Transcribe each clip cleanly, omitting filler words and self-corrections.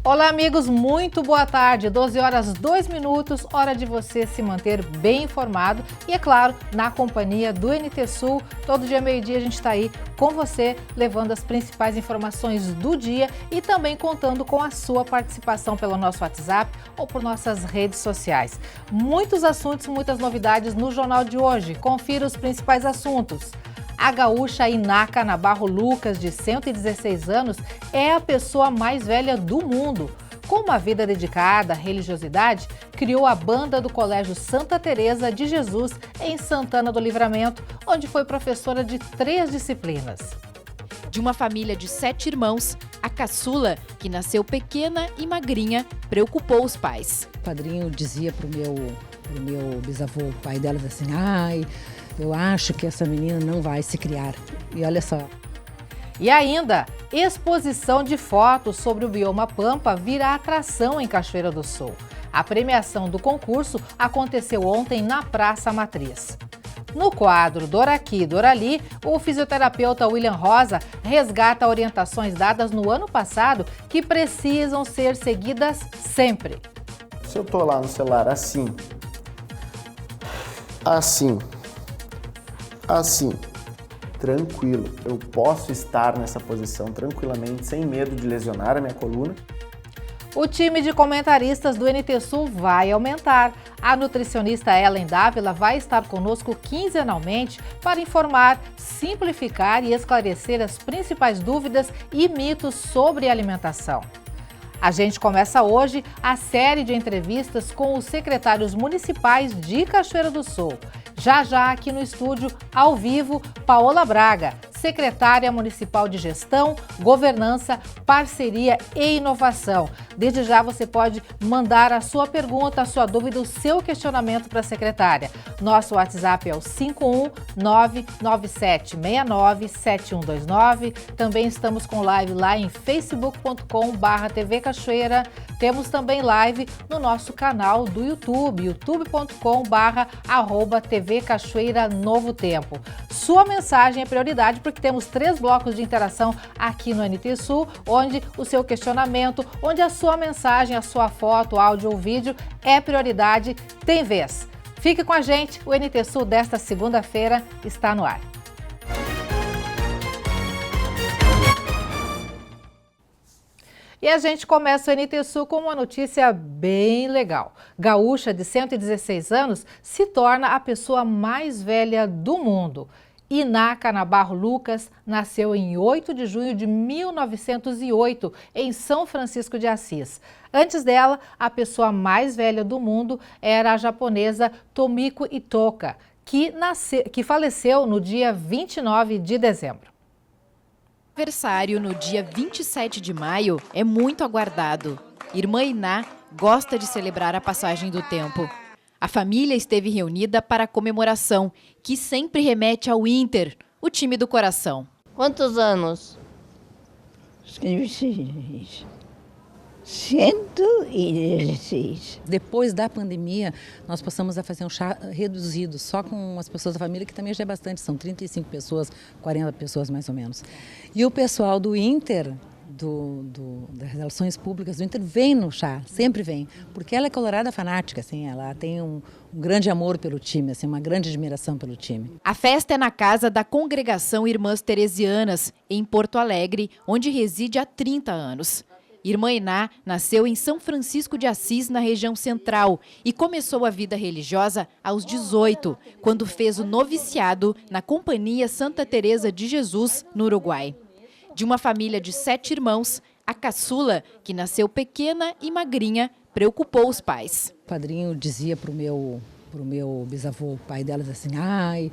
Olá amigos, muito boa tarde, 12 horas 2 minutos, hora de você se manter bem informado e é claro, na companhia do NT Sul, todo dia meio-dia a gente está aí com você, levando as principais informações do dia e também contando com a sua participação pelo nosso WhatsApp ou por nossas redes sociais. Muitos assuntos, muitas novidades no jornal de hoje, confira os principais assuntos. A gaúcha Inácia Nabarro Lucas, de 116 anos, é a pessoa mais velha do mundo. Com uma vida dedicada à religiosidade, criou a banda do Colégio Santa Teresa de Jesus em Santana do Livramento, onde foi professora de 3 disciplinas. De uma família de 7 irmãos, a caçula, que nasceu pequena e magrinha, preocupou os pais. O padrinho dizia pro meu bisavô, o pai dela, assim, ai, eu acho que essa menina não vai se criar. E olha só. E ainda, exposição de fotos sobre o bioma Pampa vira atração em Cachoeira do Sul. A premiação do concurso aconteceu ontem na Praça Matriz. No quadro Dora Aqui, Dora Ali, o fisioterapeuta William Rosa resgata orientações dadas no ano passado que precisam ser seguidas sempre. Se eu tô lá no celular assim, tranquilo, eu posso estar nessa posição tranquilamente, sem medo de lesionar a minha coluna. O time de comentaristas do NT Sul vai aumentar. A nutricionista Ellen Dávila vai estar conosco quinzenalmente para informar, simplificar e esclarecer as principais dúvidas e mitos sobre alimentação. A gente começa hoje a série de entrevistas com os secretários municipais de Cachoeira do Sul. Já aqui no estúdio, ao vivo, Paola Braga, secretária municipal de Gestão, Governança, Parceria e Inovação. Desde já você pode mandar a sua pergunta, a sua dúvida, o seu questionamento para a secretária. Nosso WhatsApp é o 51997697129. Também estamos com live lá em facebook.com/TV Cachoeira. Temos também live no nosso canal do YouTube, youtube.com/TV Cachoeira Novo Tempo. Sua mensagem é prioridade porque temos 3 blocos de interação aqui no NT Sul, onde o seu questionamento, onde a sua mensagem, a sua foto, áudio ou vídeo é prioridade, tem vez. Fique com a gente, o NT Sul desta segunda-feira está no ar. E a gente começa o NT Sul com uma notícia bem legal. Gaúcha, de 116 anos, se torna a pessoa mais velha do mundo. Inácia Nabarro Lucas nasceu em 8 de junho de 1908, em São Francisco de Assis. Antes dela, a pessoa mais velha do mundo era a japonesa Tomiko Itoka, que faleceu no dia 29 de dezembro. O aniversário, no dia 27 de maio, é muito aguardado. Irmã Iná gosta de celebrar a passagem do tempo. A família esteve reunida para a comemoração, que sempre remete ao Inter, o time do coração. Quantos anos? 116. Depois da pandemia, nós passamos a fazer um chá reduzido, só com as pessoas da família, que também já é bastante, são 35 pessoas, 40 pessoas mais ou menos. E o pessoal do Inter, das relações públicas do Inter, vem no chá, sempre vem, porque ela é colorada fanática, assim, ela tem um grande amor pelo time, assim, uma grande admiração pelo time. A festa é na casa da Congregação Irmãs Teresianas, em Porto Alegre, onde reside há 30 anos. Irmã Iná nasceu em São Francisco de Assis, na região central, e começou a vida religiosa aos 18, quando fez o noviciado na Companhia Santa Teresa de Jesus, no Uruguai. De uma família de 7 irmãos, a caçula, que nasceu pequena e magrinha, preocupou os pais. O padrinho dizia pro meu bisavô, o pai dela, assim, ai,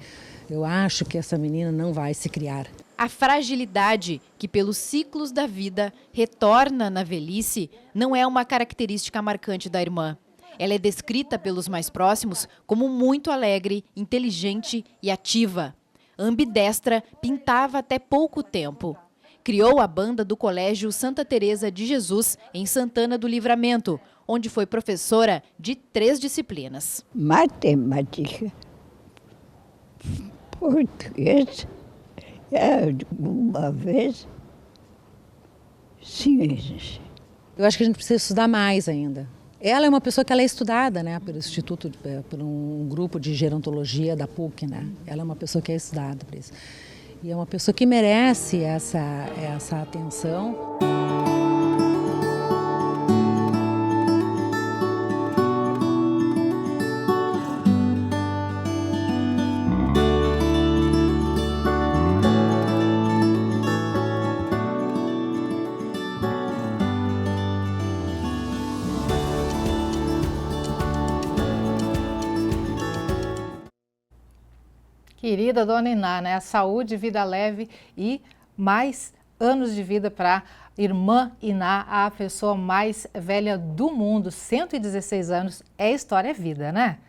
eu acho que essa menina não vai se criar. A fragilidade, que pelos ciclos da vida retorna na velhice, não é uma característica marcante da irmã. Ela é descrita pelos mais próximos como muito alegre, inteligente e ativa. Ambidestra, pintava até pouco tempo. Criou a banda do Colégio Santa Teresa de Jesus, em Santana do Livramento, onde foi professora de 3 disciplinas. Matemática, português, alguma vez, ciências. Eu acho que a gente precisa estudar mais ainda. Ela é uma pessoa que ela é estudada, né, pelo Instituto, por um grupo de gerontologia da PUC, né? Ela é uma pessoa que é estudada por isso. E é uma pessoa que merece essa atenção. Querida dona Iná, né? Saúde, vida leve e mais anos de vida para irmã Iná, a pessoa mais velha do mundo, 116 anos, é história, é vida, né?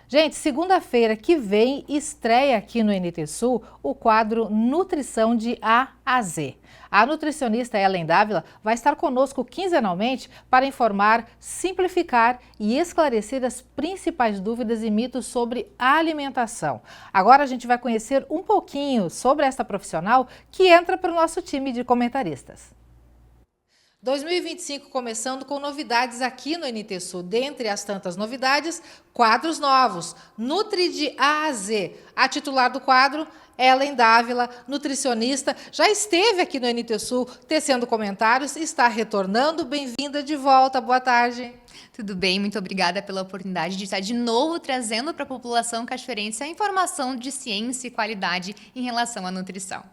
Gente, segunda-feira que vem estreia aqui no NT Sul o quadro Nutrição de A a Z. A nutricionista Ellen Dávila vai estar conosco quinzenalmente para informar, simplificar e esclarecer as principais dúvidas e mitos sobre a alimentação. Agora a gente vai conhecer um pouquinho sobre esta profissional que entra para o nosso time de comentaristas. 2025 começando com novidades aqui no NT Sul. Dentre as tantas novidades, quadros novos, Nutri de A a Z. A titular do quadro, Ellen Dávila, nutricionista, já esteve aqui no NT Sul tecendo comentários e está retornando. Bem-vinda de volta, boa tarde. Tudo bem, muito obrigada pela oportunidade de estar de novo trazendo para a população cachoeirense a informação de ciência e qualidade em relação à nutrição.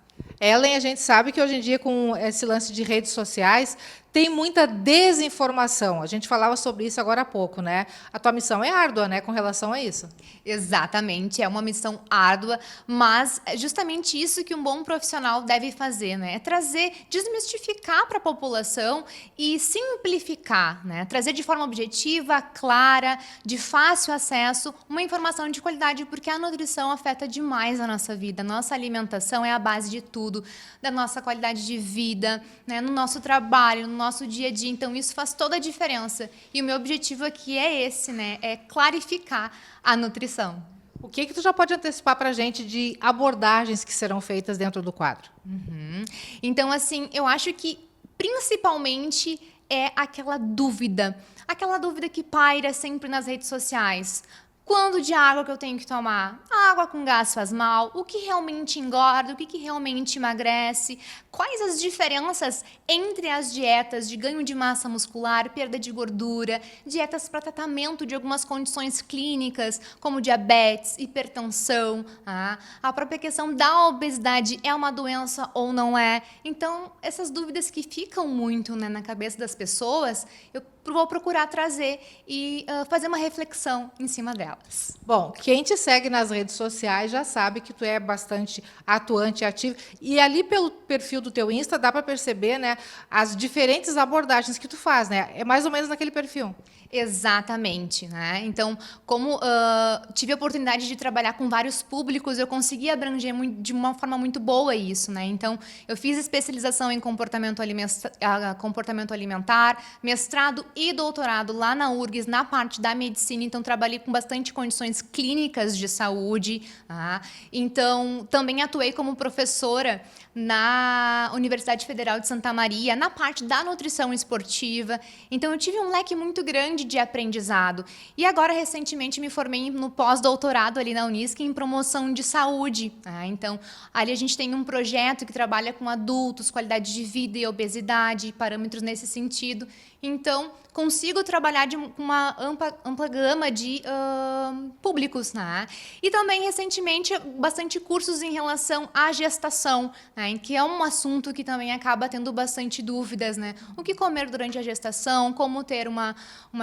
Ellen, a gente sabe que hoje em dia, com esse lance de redes sociais, tem muita desinformação. A gente falava sobre isso agora há pouco, né? A tua missão é árdua, né, com relação a isso. Exatamente, é uma missão árdua, mas é justamente isso que um bom profissional deve fazer, né? É trazer, desmistificar para a população e simplificar, né? Trazer de forma objetiva, clara, de fácil acesso, uma informação de qualidade, porque a nutrição afeta demais a nossa vida. Nossa alimentação é a base de tudo, da nossa qualidade de vida, né? No nosso trabalho, no nosso dia a dia. Então, isso faz toda a diferença. E o meu objetivo aqui é esse, né? É clarificar a nutrição. O que tu já pode antecipar para a gente de abordagens que serão feitas dentro do quadro? Então, assim, eu acho que principalmente é aquela dúvida que paira sempre nas redes sociais. Quando de água que eu tenho que tomar? A água com gás faz mal? O que realmente engorda? O que realmente emagrece? Quais as diferenças entre as dietas de ganho de massa muscular, perda de gordura, dietas para tratamento de algumas condições clínicas, como diabetes, hipertensão, a própria questão da obesidade é uma doença ou não é? Então, essas dúvidas que ficam muito, né, na cabeça das pessoas, eu vou procurar trazer e fazer uma reflexão em cima delas. Bom, quem te segue nas redes sociais já sabe que tu é bastante atuante e ativo. E ali pelo perfil do teu Insta dá para perceber, né, as diferentes abordagens que tu faz, né? É mais ou menos naquele perfil. Exatamente, né? Então, como tive a oportunidade de trabalhar com vários públicos, eu consegui abranger de uma forma muito boa isso, né? Então, eu fiz especialização em comportamento alimentar, mestrado e doutorado lá na URGS, na parte da medicina. Então, trabalhei com bastante condições clínicas de saúde. Então, também atuei como professora na Universidade Federal de Santa Maria, na parte da nutrição esportiva. Então, eu tive um leque muito grande de aprendizado. E agora, recentemente, me formei no pós-doutorado ali na Unisc em promoção de saúde. Então, ali a gente tem um projeto que trabalha com adultos, qualidade de vida e obesidade, parâmetros nesse sentido. Então, consigo trabalhar com uma ampla gama de públicos, né? E também, recentemente, bastante cursos em relação à gestação, né? Que é um assunto que também acaba tendo bastante dúvidas, né? O que comer durante a gestação, como ter uma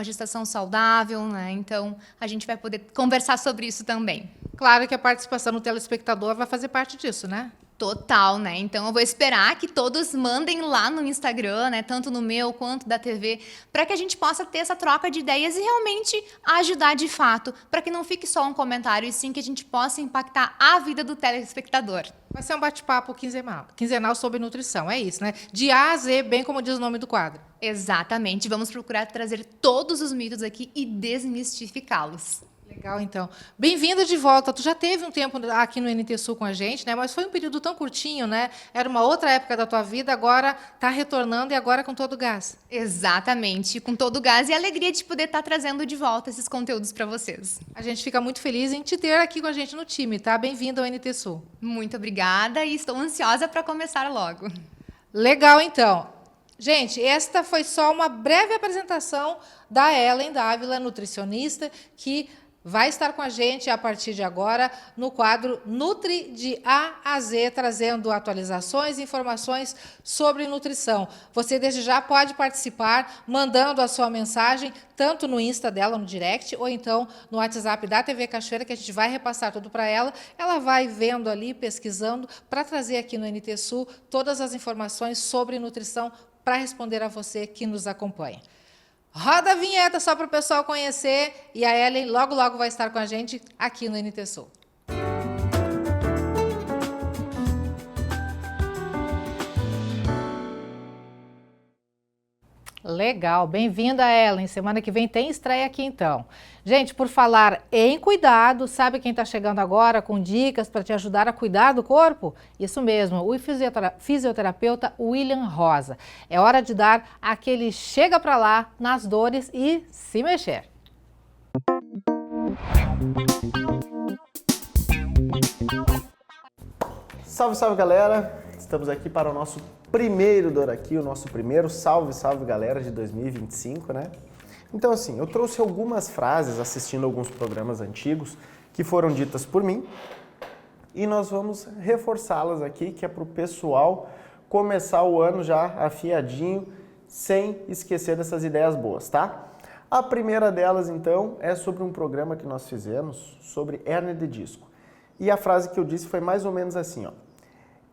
gestação saudável, né? Então, a gente vai poder conversar sobre isso também. Claro que a participação do telespectador vai fazer parte disso, né? Total, né? Então eu vou esperar que todos mandem lá no Instagram, né? Tanto no meu quanto da TV, para que a gente possa ter essa troca de ideias e realmente ajudar de fato, para que não fique só um comentário, e sim que a gente possa impactar a vida do telespectador. Vai ser um bate-papo quinzenal sobre nutrição, é isso, né? De A a Z, bem como diz o nome do quadro. Exatamente. Vamos procurar trazer todos os mitos aqui e desmistificá-los. Legal, então. Bem-vinda de volta. Tu já teve um tempo aqui no NT Sul com a gente, né? Mas foi um período tão curtinho, né? Era uma outra época da tua vida, agora está retornando e agora com todo o gás. Exatamente, com todo o gás e a alegria de poder estar trazendo de volta esses conteúdos para vocês. A gente fica muito feliz em te ter aqui com a gente no time, tá? Bem-vindo ao NT Sul. Muito obrigada e estou ansiosa para começar logo. Legal, então. Gente, esta foi só uma breve apresentação da Ellen Dávila, nutricionista, que vai estar com a gente a partir de agora no quadro Nutri de A a Z, trazendo atualizações e informações sobre nutrição. Você desde já pode participar mandando a sua mensagem tanto no Insta dela, no direct, ou então no WhatsApp da TV Cachoeira, que a gente vai repassar tudo para ela. Ela vai vendo ali, pesquisando, para trazer aqui no NT Sul todas as informações sobre nutrição para responder a você que nos acompanha. Roda a vinheta só para o pessoal conhecer e a Ellen logo vai estar com a gente aqui no NT Sul. Legal, bem-vinda, Ellen. Semana que vem tem estreia aqui, então. Gente, por falar em cuidado, sabe quem está chegando agora com dicas para te ajudar a cuidar do corpo? Isso mesmo, o fisioterapeuta William Rosa. É hora de dar aquele chega para lá nas dores e se mexer. Salve, salve, galera! Estamos aqui para o nosso primeiro Dor Aqui, o nosso primeiro Salve, Salve, galera de 2025, né? Então, assim, eu trouxe algumas frases assistindo alguns programas antigos que foram ditas por mim e nós vamos reforçá-las aqui, que é para o pessoal começar o ano já afiadinho, sem esquecer dessas ideias boas, tá? A primeira delas, então, é sobre um programa que nós fizemos sobre hérnia de disco. E a frase que eu disse foi mais ou menos assim, ó.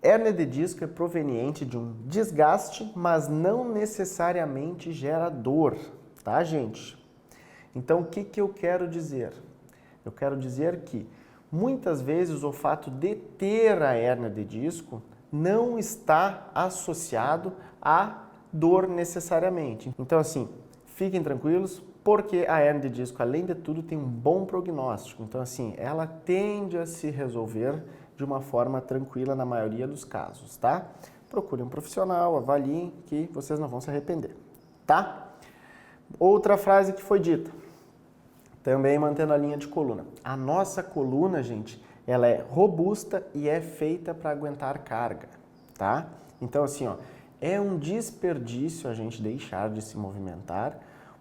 Hérnia de disco é proveniente de um desgaste, mas não necessariamente gera dor, tá, gente? Então, o que eu quero dizer? Eu quero dizer que, muitas vezes, o fato de ter a hérnia de disco não está associado à dor necessariamente. Então, assim, fiquem tranquilos, porque a hérnia de disco, além de tudo, tem um bom prognóstico. Então, assim, ela tende a se resolver de uma forma tranquila na maioria dos casos, tá? Procurem um profissional, avaliem, que vocês não vão se arrepender, tá? Outra frase que foi dita, também mantendo a linha de coluna. A nossa coluna, gente, ela é robusta e é feita para aguentar carga, tá? Então, assim, ó, é um desperdício a gente deixar de se movimentar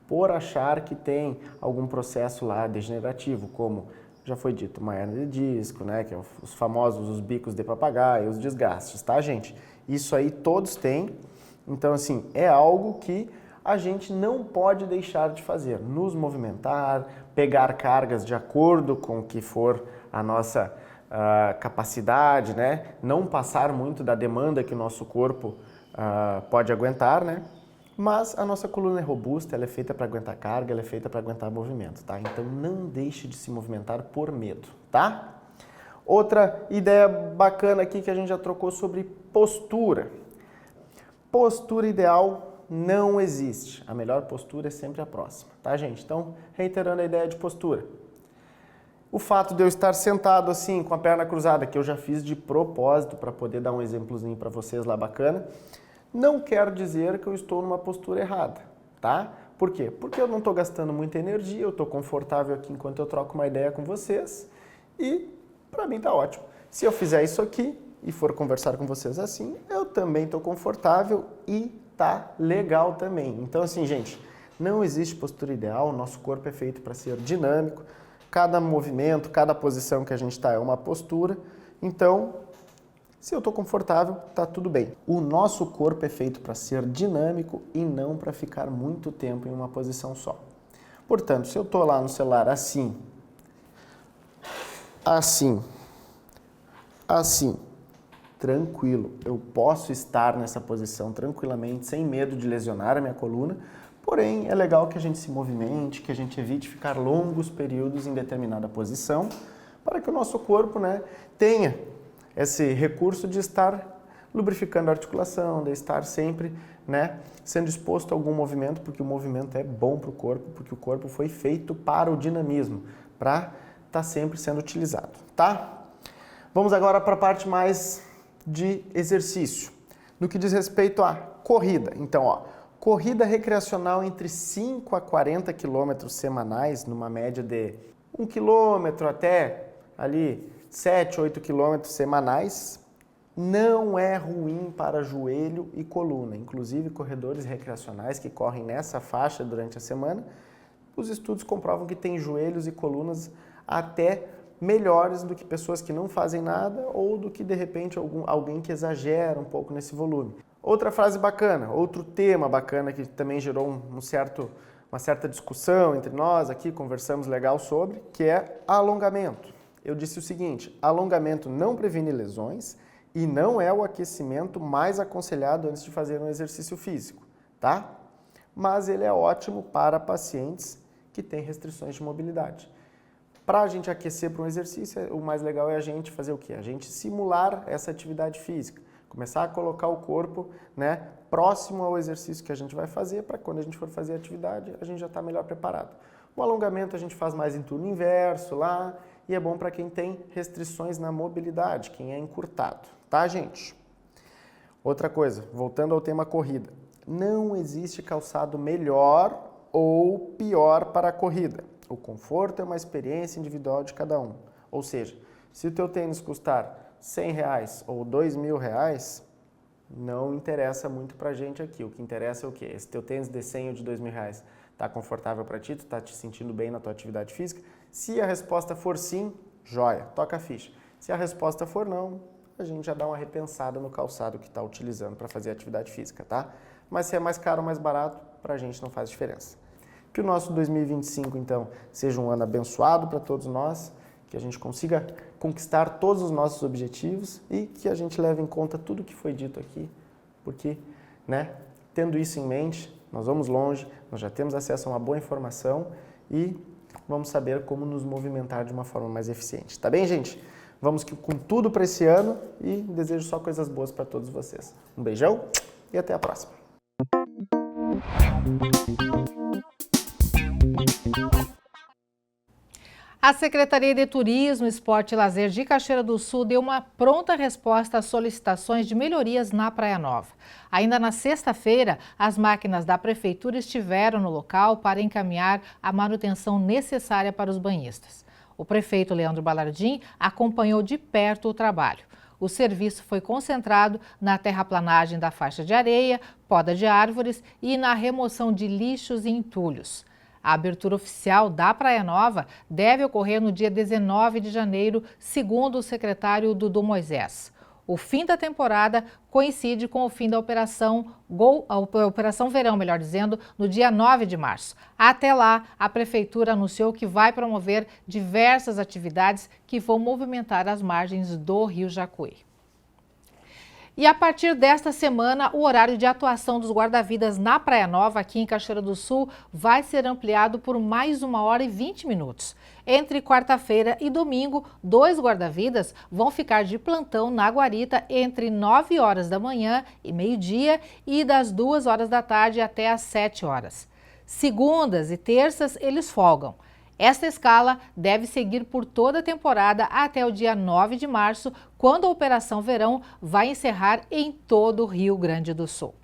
por achar que tem algum processo lá degenerativo, como já foi dito, uma hérnia de disco, né, que é os famosos os bicos de papagaio, os desgastes, tá, gente? Isso aí todos têm, então, assim, é algo que a gente não pode deixar de fazer, nos movimentar, pegar cargas de acordo com o que for a nossa capacidade, né, não passar muito da demanda que o nosso corpo pode aguentar, né? Mas a nossa coluna é robusta, ela é feita para aguentar carga, ela é feita para aguentar movimento, tá? Então não deixe de se movimentar por medo, tá? Outra ideia bacana aqui que a gente já trocou sobre postura. Postura ideal não existe. A melhor postura é sempre a próxima, tá, gente? Então, reiterando a ideia de postura. O fato de eu estar sentado assim, com a perna cruzada, que eu já fiz de propósito para poder dar um exemplozinho para vocês lá bacana, não quer dizer que eu estou numa postura errada, tá? Por quê? Porque eu não estou gastando muita energia, eu estou confortável aqui enquanto eu troco uma ideia com vocês e para mim tá ótimo. Se eu fizer isso aqui e for conversar com vocês assim, eu também estou confortável e tá legal também. Então, assim, gente, não existe postura ideal, o nosso corpo é feito para ser dinâmico, cada movimento, cada posição que a gente está é uma postura, então se eu estou confortável, tá tudo bem. O nosso corpo é feito para ser dinâmico e não para ficar muito tempo em uma posição só. Portanto, se eu estou lá no celular assim, tranquilo, eu posso estar nessa posição tranquilamente, sem medo de lesionar a minha coluna, porém é legal que a gente se movimente, que a gente evite ficar longos períodos em determinada posição, para que o nosso corpo, né, tenha esse recurso de estar lubrificando a articulação, de estar sempre, né, sendo exposto a algum movimento, porque o movimento é bom para o corpo, porque o corpo foi feito para o dinamismo, para estar sempre sendo utilizado, tá? Vamos agora para a parte mais de exercício. No que diz respeito à corrida, então, ó, corrida recreacional entre 5 a 40 quilômetros semanais, numa média de 1 quilômetro até ali 7, 8 quilômetros semanais, não é ruim para joelho e coluna. Inclusive, corredores recreacionais que correm nessa faixa durante a semana, os estudos comprovam que tem joelhos e colunas até melhores do que pessoas que não fazem nada ou do que, de repente, alguém que exagera um pouco nesse volume. Outra frase bacana, outro tema bacana que também gerou uma certa discussão entre nós aqui, conversamos legal sobre, que é alongamento. Eu disse o seguinte, alongamento não previne lesões e não é o aquecimento mais aconselhado antes de fazer um exercício físico, tá? Mas ele é ótimo para pacientes que têm restrições de mobilidade. Para a gente aquecer para um exercício, o mais legal é a gente fazer o quê? A gente simular essa atividade física. Começar a colocar o corpo, né, próximo ao exercício que a gente vai fazer, para quando a gente for fazer a atividade, a gente já está melhor preparado. O alongamento a gente faz mais em turno inverso lá, e é bom para quem tem restrições na mobilidade, quem é encurtado, tá, gente? Outra coisa, voltando ao tema corrida, não existe calçado melhor ou pior para a corrida. O conforto é uma experiência individual de cada um. Ou seja, se o teu tênis custar R$100 ou R$2.000, não interessa muito pra gente aqui. O que interessa é o quê? Esse teu tênis de 100 ou de R$2.000 tá confortável para ti? Tu tá te sentindo bem na tua atividade física? Se a resposta for sim, joia, toca a ficha. Se a resposta for não, a gente já dá uma repensada no calçado que está utilizando para fazer atividade física, tá? Mas se é mais caro ou mais barato, pra gente não faz diferença. Que o nosso 2025, então, seja um ano abençoado para todos nós, que a gente consiga conquistar todos os nossos objetivos e que a gente leve em conta tudo que foi dito aqui, porque, né, tendo isso em mente, nós vamos longe, nós já temos acesso a uma boa informação e vamos saber como nos movimentar de uma forma mais eficiente. Tá bem, gente? Vamos com tudo para esse ano e desejo só coisas boas para todos vocês. Um beijão e até a próxima. A Secretaria de Turismo, Esporte e Lazer de Cachoeira do Sul deu uma pronta resposta às solicitações de melhorias na Praia Nova. Ainda na sexta-feira, as máquinas da Prefeitura estiveram no local para encaminhar a manutenção necessária para os banhistas. O prefeito Leandro Balardim acompanhou de perto o trabalho. O serviço foi concentrado na terraplanagem da faixa de areia, poda de árvores e na remoção de lixos e entulhos. A abertura oficial da Praia Nova deve ocorrer no dia 19 de janeiro, segundo o secretário Dudu Moisés. O fim da temporada coincide com o fim da Operação Verão, melhor dizendo, no dia 9 de março. Até lá, a Prefeitura anunciou que vai promover diversas atividades que vão movimentar as margens do Rio Jacuí. E a partir desta semana, o horário de atuação dos guarda-vidas na Praia Nova, aqui em Cachoeira do Sul, vai ser ampliado por mais 1h20 minutos. Entre quarta-feira e domingo, 2 guarda-vidas vão ficar de plantão na guarita entre 9 horas da manhã e meio-dia e das 2 horas da tarde até às 7 horas. Segundas e terças, eles folgam. Esta escala deve seguir por toda a temporada até o dia 9 de março, quando a Operação Verão vai encerrar em todo o Rio Grande do Sul.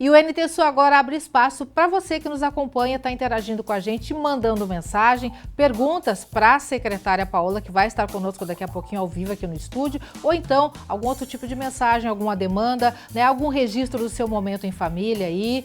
E o NT Sul agora abre espaço para você que nos acompanha, está interagindo com a gente, mandando mensagem, perguntas para a secretária Paola, que vai estar conosco daqui a pouquinho ao vivo aqui no estúdio, ou então algum outro tipo de mensagem, alguma demanda, né, algum registro do seu momento em família aí,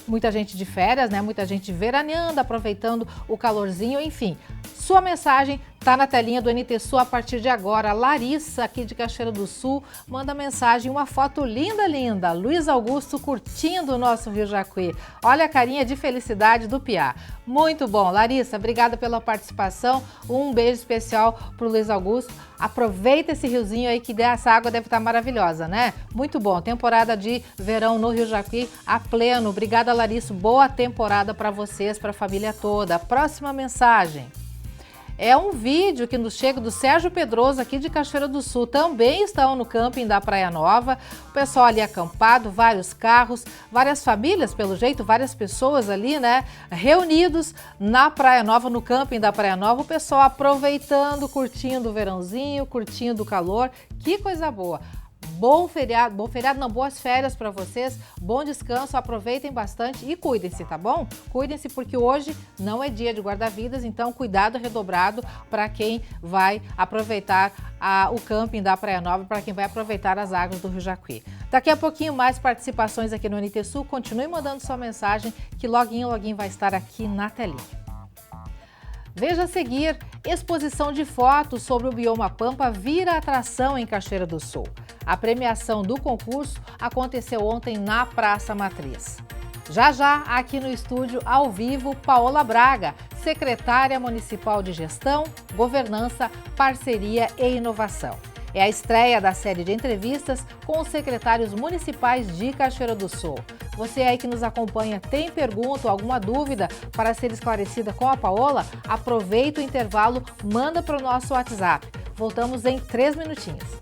muita gente de férias, né, muita gente veraneando, aproveitando o calorzinho, enfim. Sua mensagem está na telinha do NT Sul a partir de agora. Larissa, aqui de Cachoeira do Sul, manda mensagem, uma foto linda, linda. Luiz Augusto curtindo o nosso Rio Jacuí. Olha a carinha de felicidade do Piá. Muito bom. Larissa, obrigada pela participação. Um beijo especial para o Luiz Augusto. Aproveita esse riozinho aí, que essa água deve estar maravilhosa, né? Muito bom. Temporada de verão no Rio Jacuí a pleno. Obrigada, Larissa. Boa temporada para vocês, para a família toda. Próxima mensagem. É um vídeo que nos chega do Sérgio Pedroso, aqui de Cachoeira do Sul. Também estão no camping da Praia Nova. O pessoal ali acampado, vários carros, várias famílias, pelo jeito, várias pessoas ali, né? Reunidos na Praia Nova, no camping da Praia Nova. O pessoal aproveitando, curtindo o verãozinho, curtindo o calor. Que coisa boa! Bom feriado não, boas férias para vocês, bom descanso, aproveitem bastante e cuidem-se, tá bom? Cuidem-se porque hoje não é dia de guarda-vidas, então cuidado redobrado para quem vai aproveitar o camping da Praia Nova, para quem vai aproveitar as águas do Rio Jacuí. Daqui a pouquinho mais participações aqui no NTSul, continue mandando sua mensagem que loguinho vai estar aqui na telinha. Veja a seguir, exposição de fotos sobre o bioma Pampa vira atração em Cachoeira do Sul. A premiação do concurso aconteceu ontem na Praça Matriz. Já aqui no estúdio, ao vivo, Paola Braga, secretária municipal de Gestão, Governança, Parceria e Inovação. É a estreia da série de entrevistas com os secretários municipais de Cachoeira do Sul. Você aí que nos acompanha tem pergunta ou alguma dúvida para ser esclarecida com a Paola? Aproveita o intervalo, manda para o nosso WhatsApp. Voltamos em 3 minutinhos.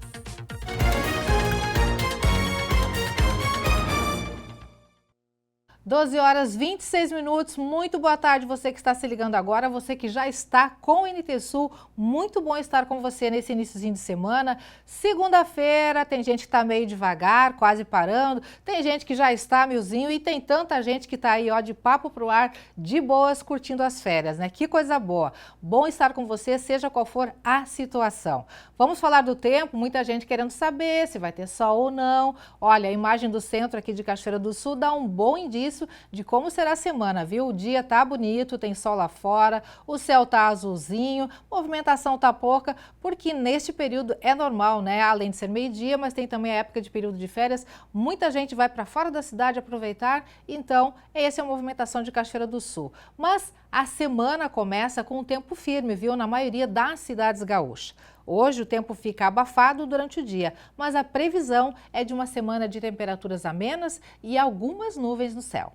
12h26, muito boa tarde você que está se ligando agora, você que já está com o NTSul, muito bom estar com você nesse iniciozinho de semana. Segunda-feira, tem gente que está meio devagar, quase parando, tem gente que já está milzinho e tem tanta gente que está aí ó, de papo pro ar, de boas, curtindo as férias, né? Que coisa boa! Bom estar com você, seja qual for a situação. Vamos falar do tempo, muita gente querendo saber se vai ter sol ou não. Olha, a imagem do centro aqui de Cachoeira do Sul dá um bom indício de como será a semana, viu? O dia tá bonito, tem sol lá fora, o céu tá azulzinho, movimentação tá pouca, porque neste período é normal, né? Além de ser meio-dia, mas tem também a época de período de férias, muita gente vai para fora da cidade aproveitar, então essa é a movimentação de Cachoeira do Sul. Mas a semana começa com um tempo firme, viu? Na maioria das cidades gaúchas. Hoje o tempo fica abafado durante o dia, mas a previsão é de uma semana de temperaturas amenas e algumas nuvens no céu.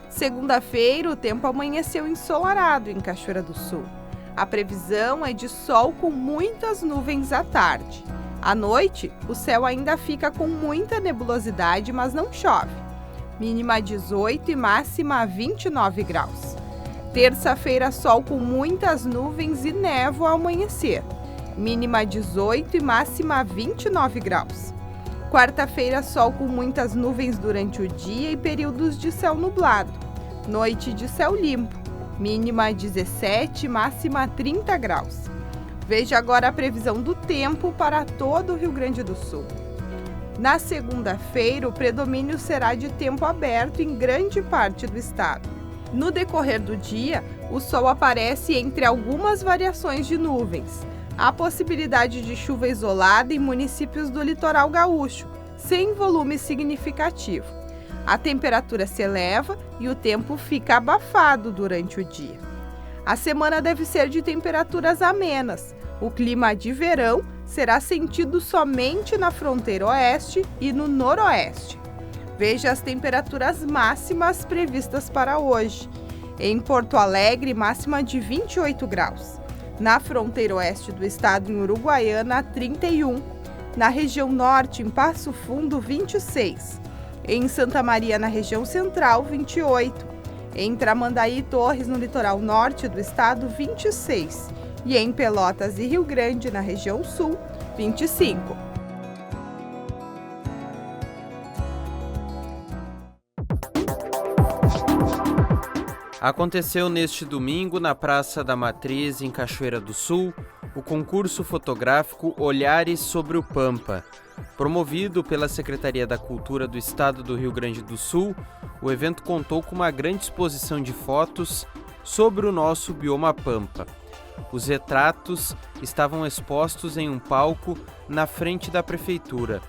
Segunda-feira, o tempo amanheceu ensolarado em Cachoeira do Sul. A previsão é de sol com muitas nuvens à tarde. À noite, o céu ainda fica com muita nebulosidade, mas não chove. Mínima 18 e máxima 29 graus. Terça-feira, sol com muitas nuvens e névoa ao amanhecer. Mínima 18 e máxima 29 graus. Quarta-feira, sol com muitas nuvens durante o dia e períodos de céu nublado. Noite de céu limpo. Mínima 17 e máxima 30 graus. Veja agora a previsão do tempo para todo o Rio Grande do Sul. Na segunda-feira, o predomínio será de tempo aberto em grande parte do estado. No decorrer do dia, o sol aparece entre algumas variações de nuvens. Há possibilidade de chuva isolada em municípios do litoral gaúcho, sem volume significativo. A temperatura se eleva e o tempo fica abafado durante o dia. A semana deve ser de temperaturas amenas. O clima de verão será sentido somente na fronteira oeste e no noroeste. Veja as temperaturas máximas previstas para hoje. Em Porto Alegre, máxima de 28 graus. Na fronteira oeste do estado, em Uruguaiana, 31. Na região norte, em Passo Fundo, 26. Em Santa Maria, na região central, 28. Em Tramandaí e Torres, no litoral norte do estado, 26. E em Pelotas e Rio Grande, na região sul, 25. Aconteceu neste domingo, na Praça da Matriz, em Cachoeira do Sul, o concurso fotográfico Olhares sobre o Pampa. Promovido pela Secretaria da Cultura do Estado do Rio Grande do Sul, o evento contou com uma grande exposição de fotos sobre o nosso bioma Pampa. Os retratos estavam expostos em um palco na frente da prefeitura.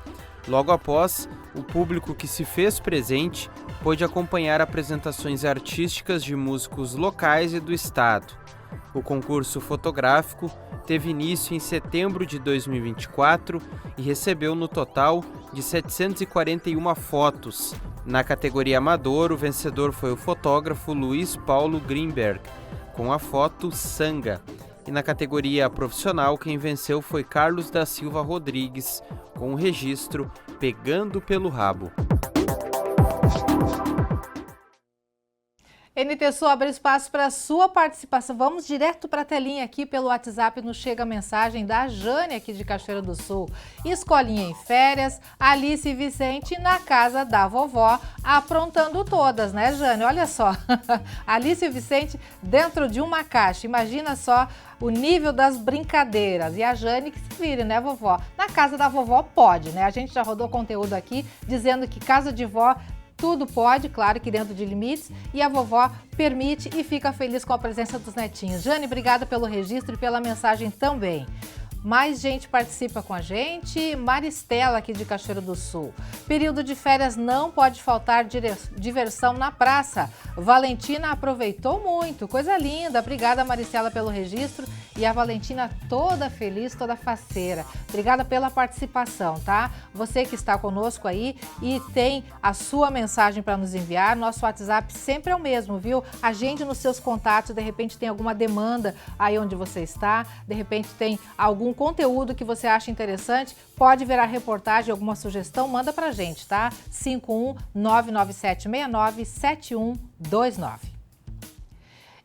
Logo após, o público que se fez presente pôde acompanhar apresentações artísticas de músicos locais e do estado. O concurso fotográfico teve início em setembro de 2024 e recebeu no total de 741 fotos, Na categoria amador, o vencedor foi o fotógrafo Luiz Paulo Greenberg, com a foto Sanga. E na categoria profissional, quem venceu foi Carlos da Silva Rodrigues, com o registro Pegando pelo Rabo. NT Sul abre espaço para a sua participação. Vamos direto para a telinha aqui pelo WhatsApp. Nos chega a mensagem da Jane aqui de Cachoeira do Sul. Escolinha em férias, Alice e Vicente na casa da vovó, aprontando todas, né, Jane? Olha só, Alice e Vicente dentro de uma caixa. Imagina só o nível das brincadeiras. E a Jane que se vire, né, vovó? Na casa da vovó pode, né? A gente já rodou conteúdo aqui dizendo que casa de vó tudo pode, claro que dentro de limites, e a vovó permite e fica feliz com a presença dos netinhos. Jane, obrigada pelo registro e pela mensagem também. Mais gente participa com a gente. Maristela, aqui de Cachoeira do Sul. Período de férias não pode faltar diversão na praça. Valentina aproveitou muito. Coisa linda. Obrigada, Maristela, pelo registro. E a Valentina toda feliz, toda faceira. Obrigada pela participação, tá? Você que está conosco aí e tem a sua mensagem para nos enviar, nosso WhatsApp sempre é o mesmo, viu? Agende nos seus contatos, de repente tem alguma demanda aí onde você está, de repente tem algum conteúdo que você acha interessante, pode virar reportagem, alguma sugestão, manda pra gente, tá? 51997697129.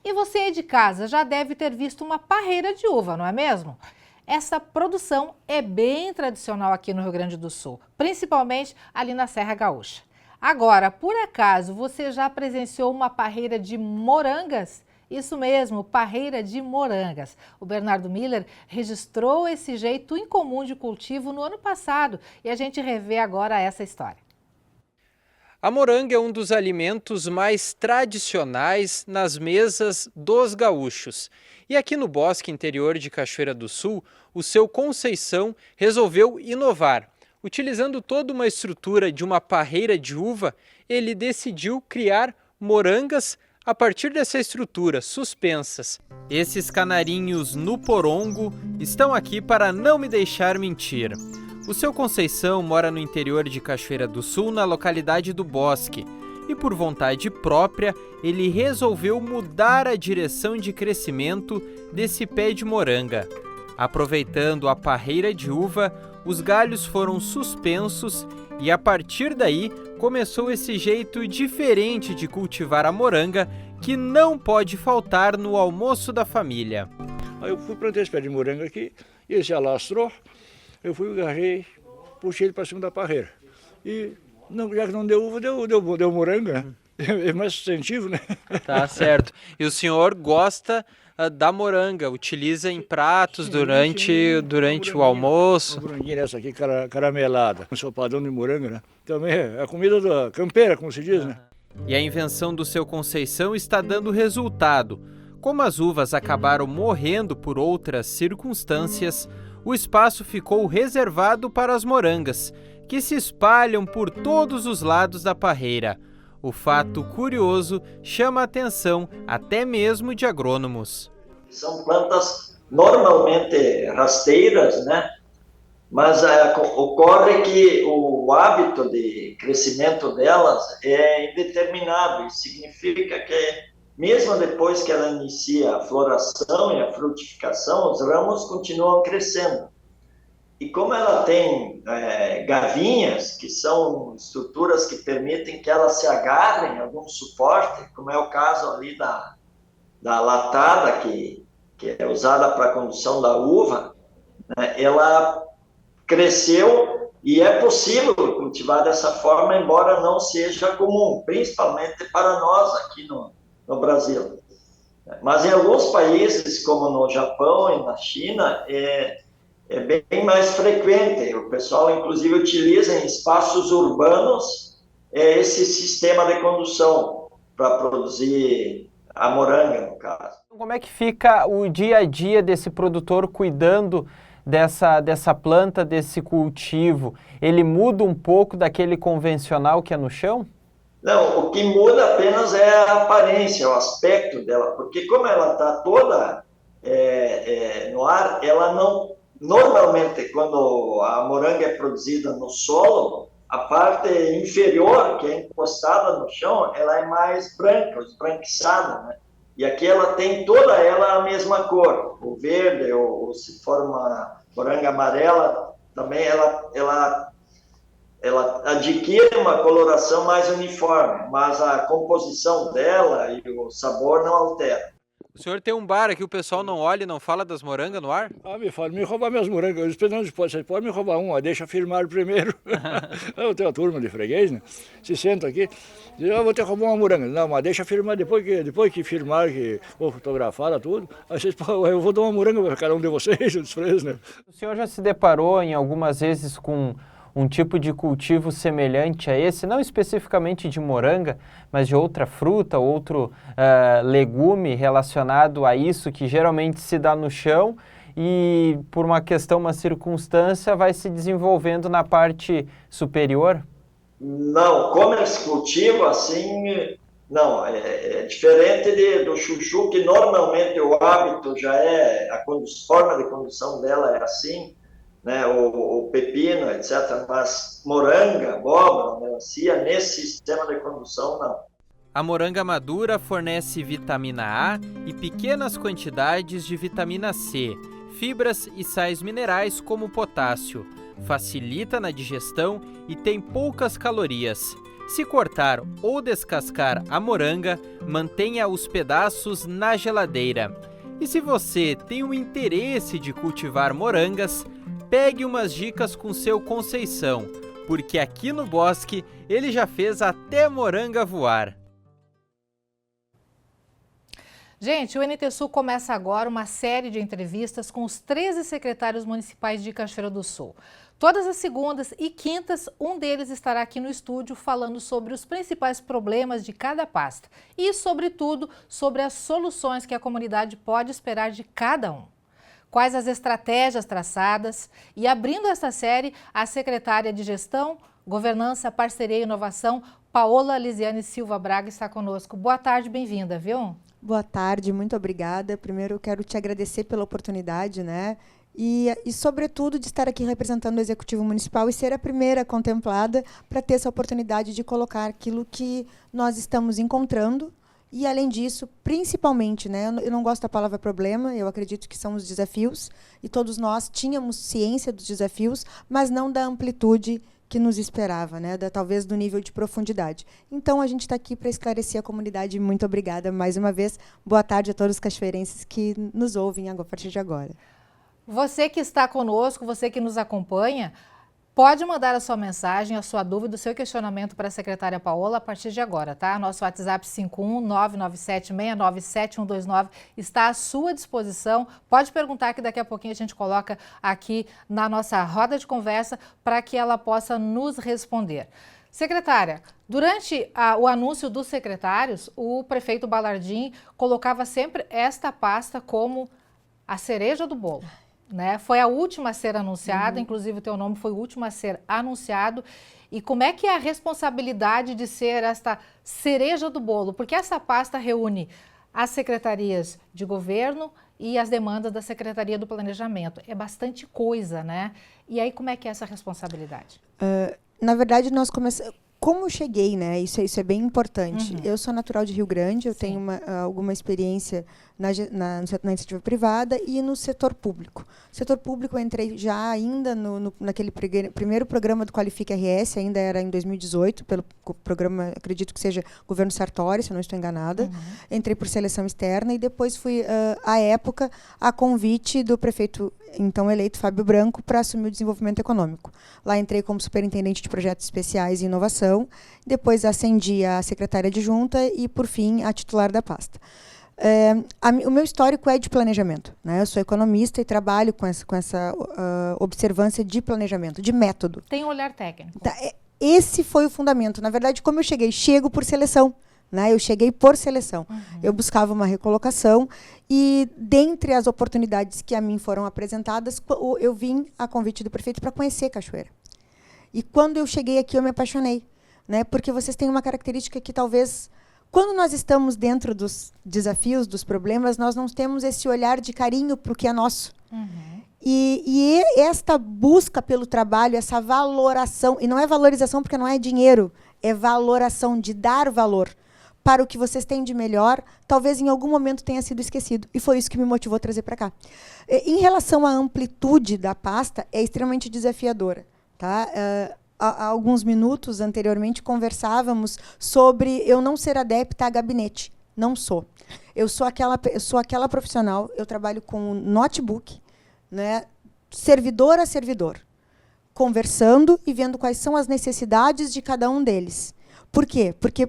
E você aí de casa já deve ter visto uma parreira de uva, não é mesmo? Essa produção é bem tradicional aqui no Rio Grande do Sul, principalmente ali na Serra Gaúcha. Agora, por acaso, você já presenciou uma parreira de morangas? Isso mesmo, parreira de morangas. O Bernardo Miller registrou esse jeito incomum de cultivo no ano passado e a gente revê agora essa história. A moranga é um dos alimentos mais tradicionais nas mesas dos gaúchos. E aqui no bosque interior de Cachoeira do Sul, o seu Conceição resolveu inovar. Utilizando toda uma estrutura de uma parreira de uva, ele decidiu criar morangas a partir dessa estrutura, suspensas. Esses canarinhos no porongo estão aqui para não me deixar mentir. O seu Conceição mora no interior de Cachoeira do Sul, na localidade do Bosque. E por vontade própria, ele resolveu mudar a direção de crescimento desse pé de moranga. Aproveitando a parreira de uva, os galhos foram suspensos e a partir daí começou esse jeito diferente de cultivar a moranga que não pode faltar no almoço da família. Aí eu fui plantar esse pé de moranga aqui, ele se alastrou, eu fui, agarrei, puxei ele para cima da parreira. E não, já que não deu uva, deu moranga, né? É mais sustentivo, né? Tá certo. E o senhor gosta da moranga, utiliza em pratos durante o almoço? Uma moranguinha dessa aqui, caramelada, um sopadão de moranga, né? Também é a comida da campeira, como se diz, né? E a invenção do seu Conceição está dando resultado. Como as uvas acabaram morrendo por outras circunstâncias, o espaço ficou reservado para as morangas, que se espalham por todos os lados da parreira. O fato curioso chama a atenção até mesmo de agrônomos. São plantas normalmente rasteiras, né? Mas ocorre que o hábito de crescimento delas é indeterminado. Isso significa que mesmo depois que ela inicia a floração e a frutificação, os ramos continuam crescendo. E como ela tem gavinhas, que são estruturas que permitem que elas se agarrem a algum suporte, como é o caso ali da latada, que é usada para a condução da uva, né, ela cresceu e é possível cultivar dessa forma, embora não seja comum, principalmente para nós aqui no Brasil. Mas em alguns países, como no Japão e na China, é bem mais frequente. O pessoal, inclusive, utiliza em espaços urbanos esse sistema de condução para produzir a moranga, no caso. Como é que fica o dia a dia desse produtor cuidando dessa planta, desse cultivo? Ele muda um pouco daquele convencional que é no chão? Não, o que muda apenas é a aparência, o aspecto dela, porque como ela está toda no ar, ela não... Normalmente, quando a moranga é produzida no solo, A parte inferior, que é encostada no chão, ela é mais branca, esbranquiçada, né? E aqui ela tem toda ela a mesma cor, o verde, ou se for uma moranga amarela, também ela adquire uma coloração mais uniforme, mas a composição dela e o sabor não altera. O senhor tem um bar aqui, o pessoal não olha e não fala das morangas no ar? Me roubar minhas morangas. Eu disse, não, você pode me roubar uma, deixa firmar primeiro. Eu tenho a turma de freguês, né? Se senta aqui, diz, eu vou ter que roubar uma moranga. Não, mas deixa firmar, depois que firmar, que vou fotografar tudo, aí vocês, eu vou dar uma moranga para cada um de vocês, eu desprezo, né? O senhor já se deparou em algumas vezes com um tipo de cultivo semelhante a esse, não especificamente de moranga, mas de outra fruta, outro legume relacionado a isso, que geralmente se dá no chão e por uma questão, uma circunstância, vai se desenvolvendo na parte superior? Não, como eles cultivam assim, não, é diferente do chuchu, que normalmente o hábito já é, a forma de condução dela é assim, né, o pepino, etc. Mas moranga, abóbora, melancia, nesse sistema de condução, não. A moranga madura fornece vitamina A e pequenas quantidades de vitamina C, fibras e sais minerais como potássio. Facilita na digestão e tem poucas calorias. Se cortar ou descascar a moranga, mantenha os pedaços na geladeira. E se você tem o interesse de cultivar morangas, pegue umas dicas com seu Conceição, porque aqui no bosque ele já fez até moranga voar. Gente, o NT Sul começa agora uma série de entrevistas com os 13 secretários municipais de Cachoeira do Sul. Todas as segundas e quintas, um deles estará aqui no estúdio falando sobre os principais problemas de cada pasta e, sobretudo, sobre as soluções que a comunidade pode esperar de cada um. Quais as estratégias traçadas? E abrindo essa série, a secretária de Gestão, Governança, Parceria e Inovação, Paola Lisiane Silva Braga, está conosco. Boa tarde, bem-vinda, viu? Boa tarde, muito obrigada. Primeiro, eu quero te agradecer pela oportunidade, né? E, sobretudo, de estar aqui representando o Executivo Municipal e ser a primeira contemplada para ter essa oportunidade de colocar aquilo que nós estamos encontrando. E, além disso, principalmente, né, eu não gosto da palavra problema, eu acredito que são os desafios, e todos nós tínhamos ciência dos desafios, mas não da amplitude que nos esperava, né, talvez do nível de profundidade. Então, a gente está aqui para esclarecer a comunidade. Muito obrigada mais uma vez. Boa tarde a todos os cachoeirenses que nos ouvem a partir de agora. Você que está conosco, você que nos acompanha, pode mandar a sua mensagem, a sua dúvida, o seu questionamento para a secretária Paola a partir de agora, tá? Nosso WhatsApp 51997697129 está à sua disposição. Pode perguntar que daqui a pouquinho a gente coloca aqui na nossa roda de conversa para que ela possa nos responder. Secretária, durante o anúncio dos secretários, o prefeito Balardim colocava sempre esta pasta como a cereja do bolo. Né? Foi a última a ser anunciada, inclusive o teu nome foi o último a ser anunciado. E como é que é a responsabilidade de ser esta cereja do bolo? Porque essa pasta reúne as secretarias de governo e as demandas da Secretaria do Planejamento. É bastante coisa, né? E aí como é que é essa responsabilidade? Na verdade, nós começamos... Como eu cheguei, né? Isso é bem importante. Eu sou natural de Rio Grande, eu tenho alguma experiência na iniciativa privada e no setor público. No setor público eu entrei já ainda naquele primeiro programa do Qualifica RS, ainda era em 2018, pelo programa, acredito que seja Governo Sartori, se eu não estou enganada. Entrei por seleção externa e depois fui, à época, a convite do prefeito então eleito Fábio Branco para assumir o desenvolvimento econômico. Lá entrei como superintendente de projetos especiais e inovação, depois ascendi a secretária adjunta e, por fim, a titular da pasta. O meu histórico é de planejamento, né? Eu sou economista e trabalho com essa observância de planejamento, de método. Tem um olhar técnico. Esse foi o fundamento. Na verdade, como eu chego por seleção. Né? Eu cheguei por seleção. Eu buscava uma recolocação e, dentre as oportunidades que a mim foram apresentadas, eu vim a convite do prefeito para conhecer Cachoeira. E quando eu cheguei aqui, eu me apaixonei. Né? Porque vocês têm uma característica que talvez, quando nós estamos dentro dos desafios, dos problemas, nós não temos esse olhar de carinho para o que é nosso. E esta busca pelo trabalho, essa valoração, e não é valorização porque não é dinheiro, é valoração de dar valor para o que vocês têm de melhor, talvez em algum momento tenha sido esquecido. E foi isso que me motivou a trazer para cá. Em relação à amplitude da pasta, é extremamente desafiadora. Tá? Há alguns minutos anteriormente conversávamos sobre eu não ser adepta a gabinete. Não sou. Eu sou aquela profissional, eu trabalho com notebook, né, servidor a servidor, conversando e vendo quais são as necessidades de cada um deles. Por quê? Porque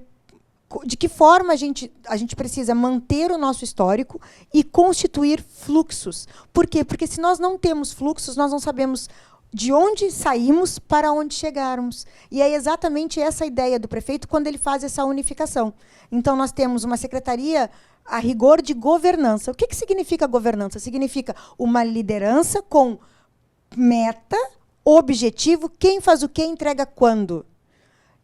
de que forma a gente precisa manter o nosso histórico e constituir fluxos. Por quê? Porque se nós não temos fluxos, nós não sabemos de onde saímos para onde chegarmos. E é exatamente essa a ideia do prefeito quando ele faz essa unificação. Então, nós temos uma secretaria a rigor de governança. O que significa governança? Significa uma liderança com meta, objetivo, quem faz o quê, entrega quando.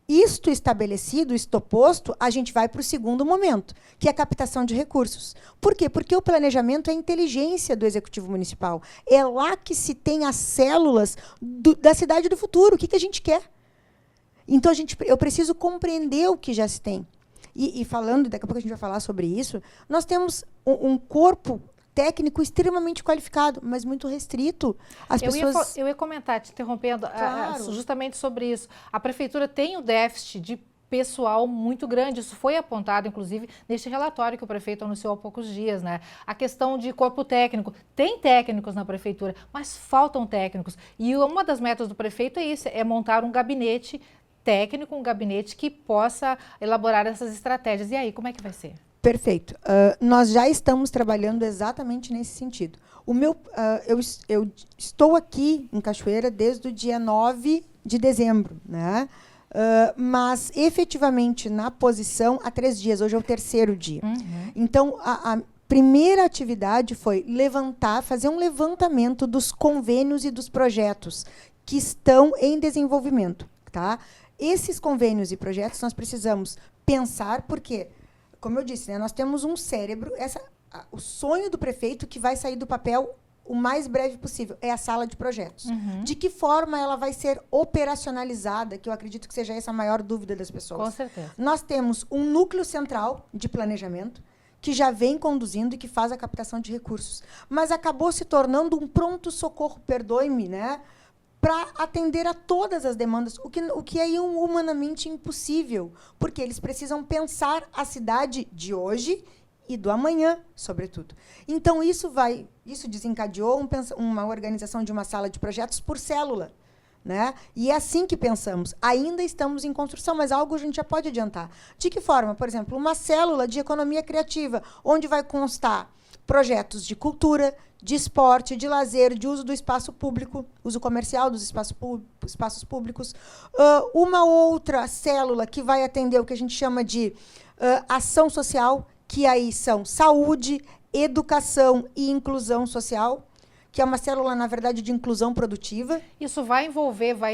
Isto estabelecido, isto posto, a gente vai para o segundo momento, que é a captação de recursos. Por quê? Porque o planejamento é a inteligência do Executivo Municipal. É lá que se tem as células da cidade do futuro. O que a gente quer? Então, eu preciso compreender o que já se tem. E falando, daqui a pouco a gente vai falar sobre isso, nós temos um corpo técnico extremamente qualificado, mas muito restrito. Eu ia comentar, te interrompendo, claro, justamente sobre isso. A prefeitura tem um déficit de pessoal muito grande. Isso foi apontado, inclusive, neste relatório que o prefeito anunciou há poucos dias, né? A questão de corpo técnico. Tem técnicos na prefeitura, mas faltam técnicos. E uma das metas do prefeito é isso, é montar um gabinete técnico, um gabinete que possa elaborar essas estratégias. E aí, como é que vai ser? Perfeito. Nós já estamos trabalhando exatamente nesse sentido. Eu estou aqui em Cachoeira desde o dia 9 de dezembro, né? Mas, efetivamente, na posição, há 3 dias. Hoje é o 3º dia. Uhum. Então, a primeira atividade foi fazer um levantamento dos convênios e dos projetos que estão em desenvolvimento. Tá? Esses convênios e projetos nós precisamos pensar, porque, como eu disse, né, nós temos um cérebro, o sonho do prefeito que vai sair do papel o mais breve possível é a sala de projetos. Uhum. De que forma ela vai ser operacionalizada, que eu acredito que seja essa a maior dúvida das pessoas. Com certeza. Nós temos um núcleo central de planejamento que já vem conduzindo e que faz a captação de recursos, mas acabou se tornando um pronto-socorro, perdoe-me, né, para atender a todas as demandas, o que é humanamente impossível, porque eles precisam pensar a cidade de hoje e do amanhã, sobretudo. Então, isso desencadeou uma organização de uma sala de projetos por célula. Né? E é assim que pensamos. Ainda estamos em construção, mas algo a gente já pode adiantar. De que forma? Por exemplo, uma célula de economia criativa, onde vai constar projetos de cultura, de esporte, de lazer, de uso do espaço público, uso comercial dos espaços públicos. Uma outra célula que vai atender o que a gente chama de ação social, que aí são saúde, educação e inclusão social, que é uma célula, na verdade, de inclusão produtiva. Isso vai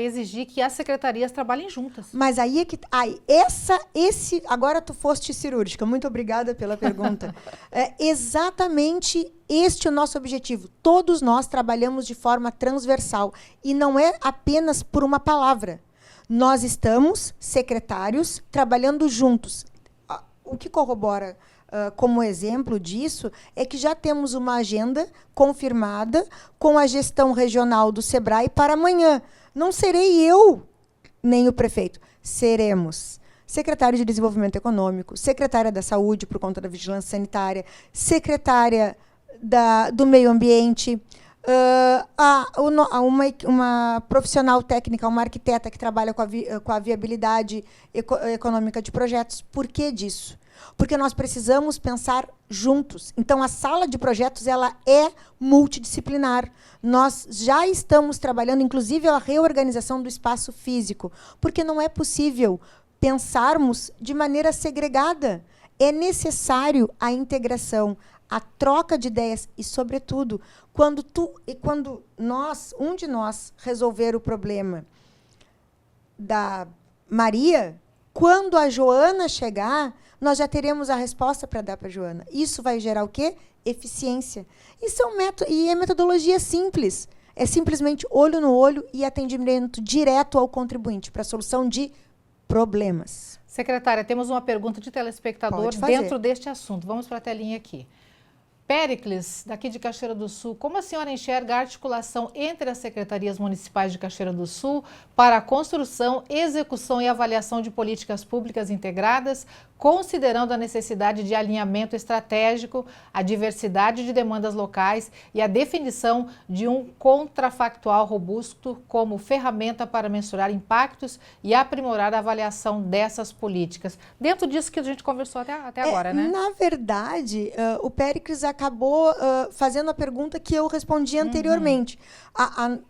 exigir que as secretarias trabalhem juntas. Mas aí é que... agora tu foste cirúrgica, muito obrigada pela pergunta. É exatamente este o nosso objetivo. Todos nós trabalhamos de forma transversal, e não é apenas por uma palavra. Nós estamos, secretários, trabalhando juntos. O que corrobora... como exemplo disso, é que já temos uma agenda confirmada com a gestão regional do SEBRAE para amanhã. Não serei eu, nem o prefeito. Seremos secretário de Desenvolvimento Econômico, secretária da Saúde, por conta da Vigilância Sanitária, secretária do Meio Ambiente, uma profissional técnica, uma arquiteta que trabalha com a viabilidade econômica de projetos. Por que disso? Porque nós precisamos pensar juntos. Então, a sala de projetos ela é multidisciplinar. Nós já estamos trabalhando, inclusive, a reorganização do espaço físico, porque não é possível pensarmos de maneira segregada. É necessário a integração, a troca de ideias e, sobretudo, quando um de nós resolver o problema da Maria, quando a Joana chegar, nós já teremos a resposta para dar para a Joana. Isso vai gerar o quê? Eficiência. E é metodologia simples. É simplesmente olho no olho e atendimento direto ao contribuinte para a solução de problemas. Secretária, temos uma pergunta de telespectador dentro deste assunto. Vamos para a telinha aqui. Péricles, daqui de Cachoeira do Sul, como a senhora enxerga a articulação entre as secretarias municipais de Cachoeira do Sul para a construção, execução e avaliação de políticas públicas integradas, considerando a necessidade de alinhamento estratégico, a diversidade de demandas locais e a definição de um contrafactual robusto como ferramenta para mensurar impactos e aprimorar a avaliação dessas políticas? Dentro disso que a gente conversou até agora, né? Na verdade, o Péricles acabou fazendo a pergunta que eu respondi anteriormente.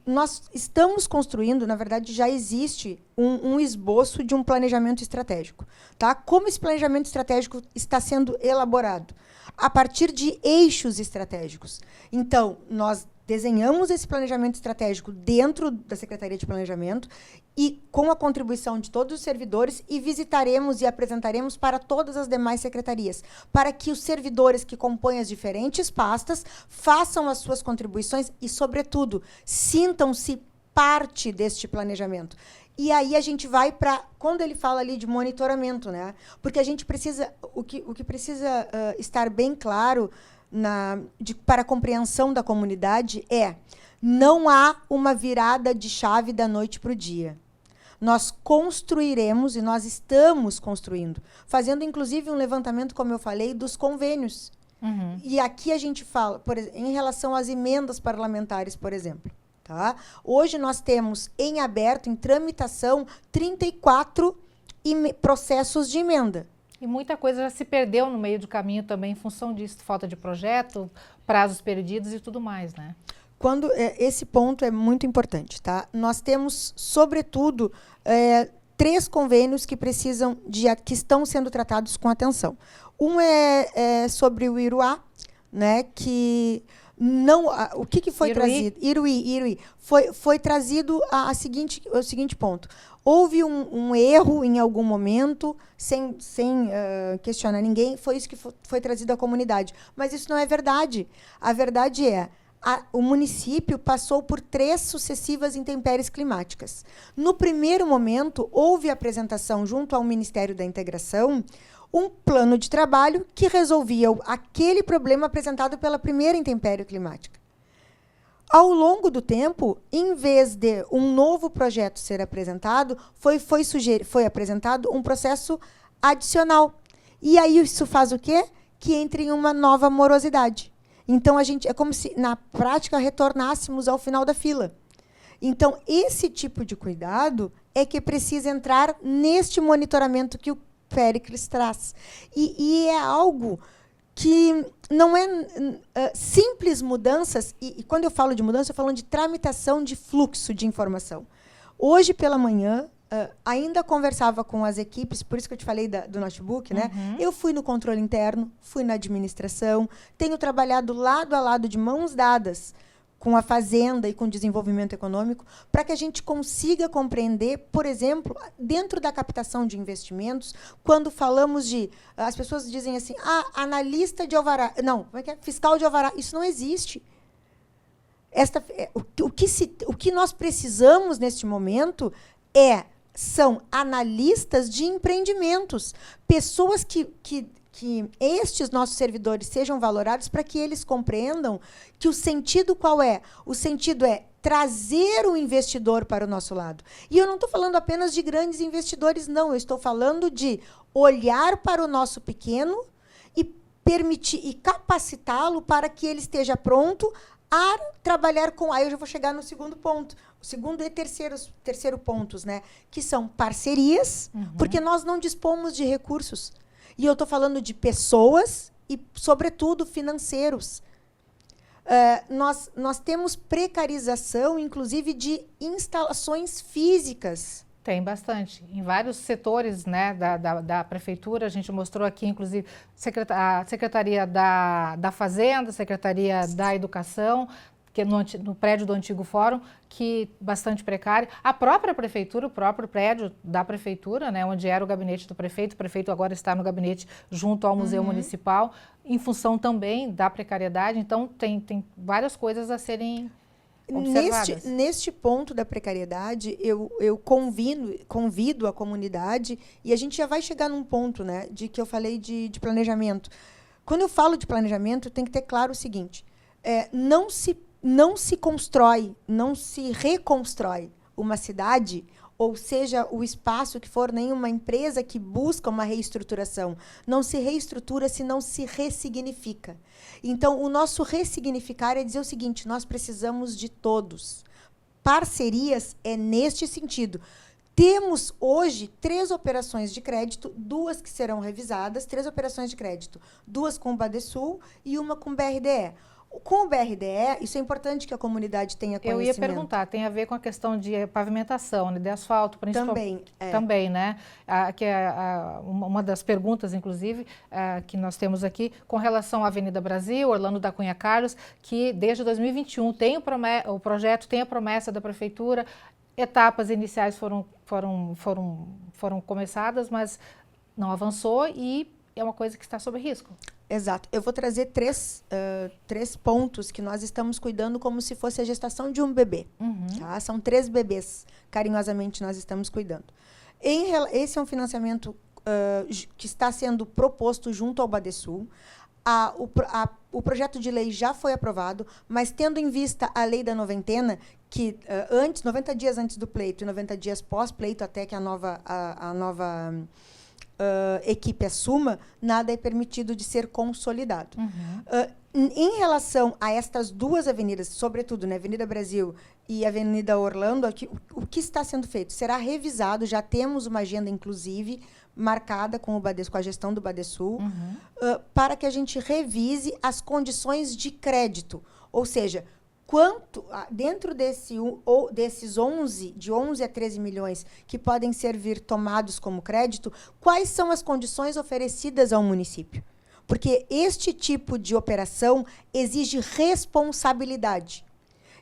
Nós estamos construindo, na verdade, já existe um esboço de um planejamento estratégico. Tá? Como esse planejamento estratégico está sendo elaborado? A partir de eixos estratégicos. Então, nós desenhamos esse planejamento estratégico dentro da Secretaria de Planejamento e com a contribuição de todos os servidores e visitaremos e apresentaremos para todas as demais secretarias, para que os servidores que compõem as diferentes pastas façam as suas contribuições e, sobretudo, sintam-se parte deste planejamento. E aí a gente vai para, quando ele fala ali de monitoramento, né? Porque a gente precisa, o que precisa estar bem claro para a compreensão da comunidade não há uma virada de chave da noite para o dia. Nós construiremos, e nós estamos construindo, fazendo inclusive um levantamento, como eu falei, dos convênios. E aqui a gente fala, em relação às emendas parlamentares, por exemplo. Tá? Hoje nós temos em aberto, em tramitação, 34 processos de emenda. E muita coisa já se perdeu no meio do caminho também em função disso, falta de projeto, prazos perdidos e tudo mais, né? Esse ponto é muito importante, tá? Nós temos, sobretudo, 3 convênios que que estão sendo tratados com atenção. Um é sobre o Iruá, né? Que o que foi trazido? Iruí. Foi trazido o seguinte ponto. Houve um erro em algum momento, sem questionar ninguém, foi isso que foi trazido à comunidade. Mas isso não é verdade. A verdade o município passou por 3 sucessivas intempéries climáticas. No primeiro momento, houve apresentação junto ao Ministério da Integração um plano de trabalho que resolvia aquele problema apresentado pela primeira intempérie climática. Ao longo do tempo, em vez de um novo projeto ser apresentado, foi apresentado um processo adicional. E aí isso faz o quê? Que entre em uma nova morosidade. Então, é como se, na prática, retornássemos ao final da fila. Então, esse tipo de cuidado é que precisa entrar neste monitoramento que o Péricles traz. E é algo que não é simples mudanças, e quando eu falo de mudança, eu falo de tramitação de fluxo de informação. Hoje, pela manhã, ainda conversava com as equipes, por isso que eu te falei do notebook, né? Eu fui no controle interno, fui na administração, tenho trabalhado lado a lado, de mãos dadas, com a Fazenda e com o desenvolvimento econômico, para que a gente consiga compreender, por exemplo, dentro da captação de investimentos, quando falamos de... As pessoas dizem assim, analista de alvará. Não, como é que é? Fiscal de alvará. Isso não existe. O que nós precisamos neste momento são analistas de empreendimentos, pessoas que estes nossos servidores sejam valorados para que eles compreendam que o sentido qual é? O sentido é trazer o investidor para o nosso lado. E eu não estou falando apenas de grandes investidores, não. Eu estou falando de olhar para o nosso pequeno e permitir e capacitá-lo para que ele esteja pronto a trabalhar com... Aí eu já vou chegar no segundo ponto. O segundo e terceiro pontos, né? Que são parcerias, porque nós não dispomos de recursos. E eu estou falando de pessoas e, sobretudo, financeiros. Nós temos precarização, inclusive, de instalações físicas. Tem bastante. Em vários setores, né, da prefeitura, a gente mostrou aqui, inclusive, a Secretaria da Fazenda, a Secretaria da Educação, que no prédio do antigo fórum, que bastante precário. A própria prefeitura, o próprio prédio da prefeitura, né, onde era o gabinete do prefeito, o prefeito agora está no gabinete junto ao Museu Municipal, em função também da precariedade. Então, tem várias coisas a serem observadas. Neste ponto da precariedade, eu convido a comunidade, e a gente já vai chegar num ponto, né, de que eu falei de planejamento. Quando eu falo de planejamento, tem que ter claro o seguinte, não se constrói, não se reconstrói uma cidade, ou seja, o espaço que for, nenhuma empresa que busca uma reestruturação. Não se reestrutura se não se ressignifica. Então, o nosso ressignificar é dizer o seguinte, nós precisamos de todos. Parcerias é neste sentido. Temos hoje 3 operações de crédito, 2 que serão revisadas, 3 operações de crédito, 2 com o Badesul e uma com o BRDE. Com o BRDE, isso é importante que a comunidade tenha conhecimento. Eu ia perguntar, tem a ver com a questão de pavimentação, né, de asfalto, principalmente. Também, né? Que é uma das perguntas, inclusive, que nós temos aqui, com relação à Avenida Brasil, Orlando da Cunha Carlos, que desde 2021 o projeto tem a promessa da prefeitura, etapas iniciais foram começadas, mas não avançou e é uma coisa que está sob risco. Exato. Eu vou trazer 3 pontos que nós estamos cuidando como se fosse a gestação de um bebê. Tá? São 3 bebês, carinhosamente, nós estamos cuidando. Esse é um financiamento que está sendo proposto junto ao Badesul. O projeto de lei já foi aprovado, mas tendo em vista a lei da noventena, que 90 dias antes do pleito e 90 dias pós-pleito, até que a nova equipe assuma, nada é permitido de ser consolidado. Em relação a estas 2 avenidas, sobretudo, né, Avenida Brasil e Avenida Orlando, o que está sendo feito? Será revisado, já temos uma agenda, inclusive, marcada com a gestão do Badesul, para que a gente revise as condições de crédito. Ou seja, dentro desses 11 a 13 milhões que podem ser tomados como crédito, quais são as condições oferecidas ao município? Porque este tipo de operação exige responsabilidade.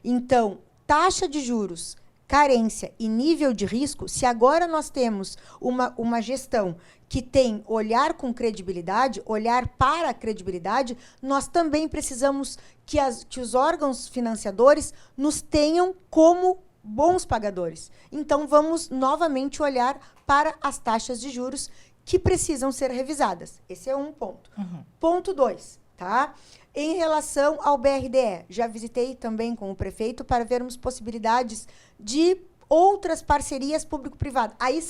Então, taxa de juros, carência e nível de risco, se agora nós temos uma gestão que tem olhar com credibilidade, olhar para a credibilidade, nós também precisamos que os órgãos financiadores nos tenham como bons pagadores. Então, vamos novamente olhar para as taxas de juros que precisam ser revisadas. Esse é um ponto. Ponto 2, tá? Em relação ao BRDE, já visitei também com o prefeito para vermos possibilidades de outras parcerias público-privado. Aí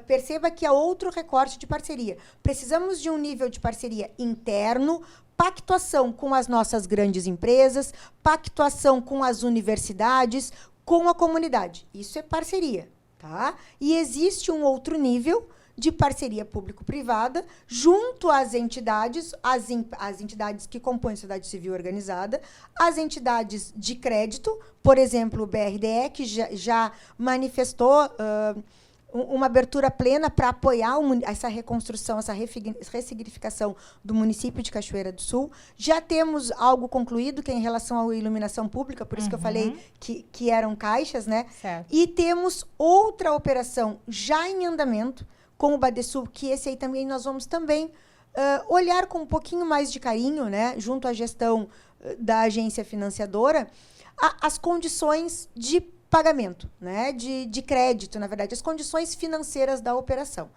perceba que é outro recorte de parceria. Precisamos de um nível de parceria interno, pactuação com as nossas grandes empresas, pactuação com as universidades, com a comunidade. Isso é parceria, tá? E existe um outro nível de parceria público-privada junto às entidades, as entidades que compõem a sociedade civil organizada, as entidades de crédito, por exemplo, o BRDE, que já manifestou uma abertura plena para apoiar essa reconstrução, essa ressignificação do município de Cachoeira do Sul. Já temos algo concluído, que é em relação à iluminação pública, por isso que eu falei que eram caixas, né? Certo. E temos outra operação já em andamento, com o Badesul, que esse aí também nós vamos também olhar com um pouquinho mais de carinho, né, junto à gestão da agência financiadora, as condições de pagamento, né, de crédito, na verdade, as condições financeiras da operação.